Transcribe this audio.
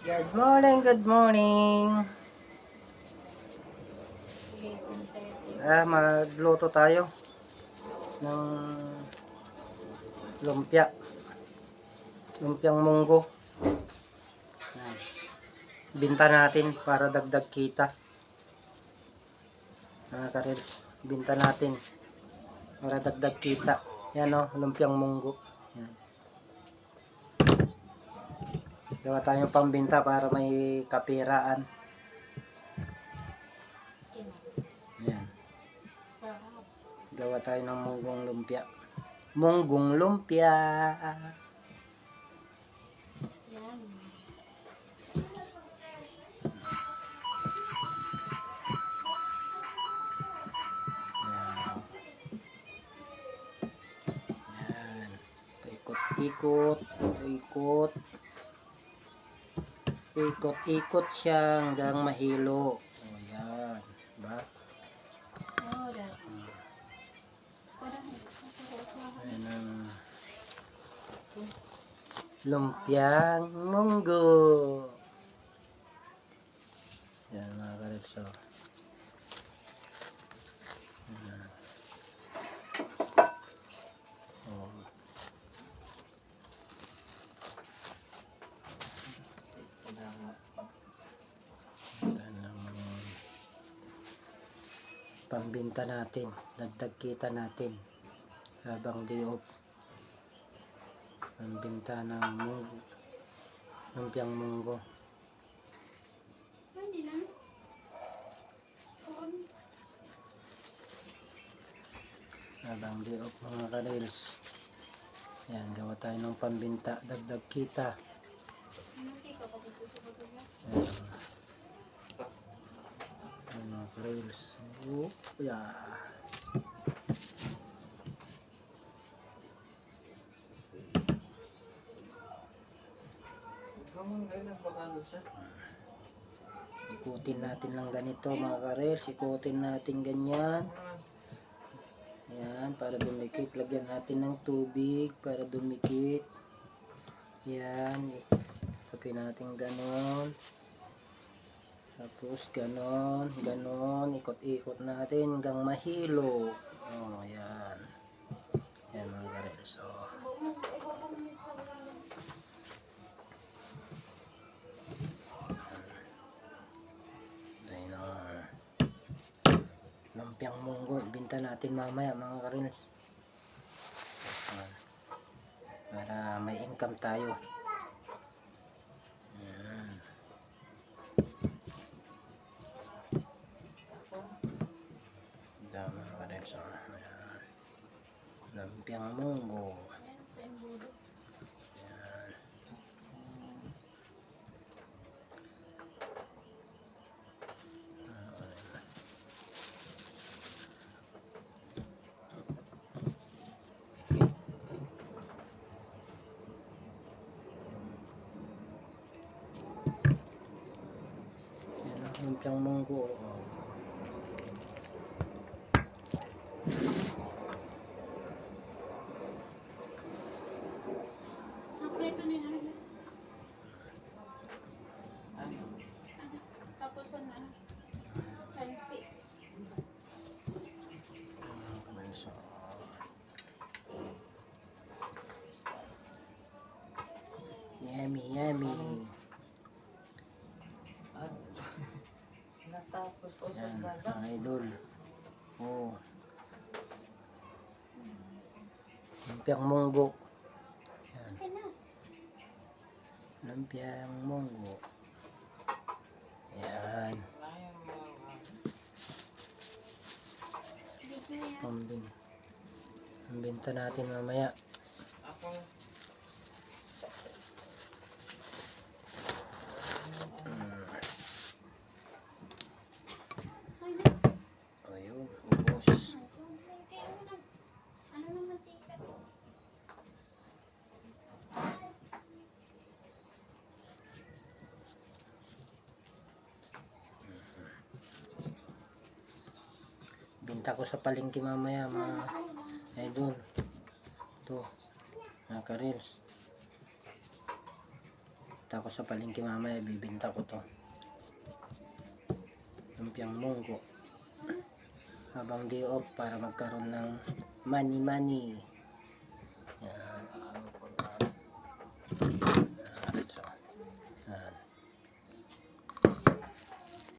Good morning, good morning. Magluto tayo ng lumpia. Lumpiang munggo. Ayan. Binta natin para dagdag kita. Karel, binta natin para dagdag kita. Yan o, lumpiang munggo. Yan. Gawa tayong pambinta para may kapiraan. Yan. Gawa tayo ng munggong lumpia. Munggong lumpia. Yan. Ikot-ikot. Ikot. Ikot-ikot siya hanggang mahilo. O yan. Diba? Ayan ang lumpiang munggo. Yan mga karetso. Pambinta natin, dagdag kita natin habang day off. Pambinta ng munggo, lumpiang munggo. Habang day off mga ka-reels. Yan, gawa tayo ng pambinta, dagdag kita. Yan mga ka-reels. Yeah. Ikutin natin lang ganito mga ka-reels. Ikutin natin ganyan. Yan, para dumikit. Lagyan natin ng tubig para dumikit. Yan. Sabihin natin ganon. Tapos ganon, ganon. Ikot-ikot natin hanggang mahilo. Oh, yan. Yan mga ka-reels. So, lumpiang munggo, ibenta natin mamaya mga ka-reels. Para may income tayo. Ayan. Dama mga ka-reels. Ayan. Lumpiang munggo. Lumpiang munggo. Tapos na chansi. Yummy, yummy. Natapos po sa Yan, dagat. mga idol. Oh. Lumpiang munggo. Yan. Lumpiang munggo. Yan. Pambinta natin mamaya. Ayun, ubos. Binta ko sa palengke mamaya mga idol. Ito, mga ka-reels. Punta ako sa palengke mamaya, bibinta ko to. Lumpiang munggo. Habang day off para magkaroon ng money. Yan.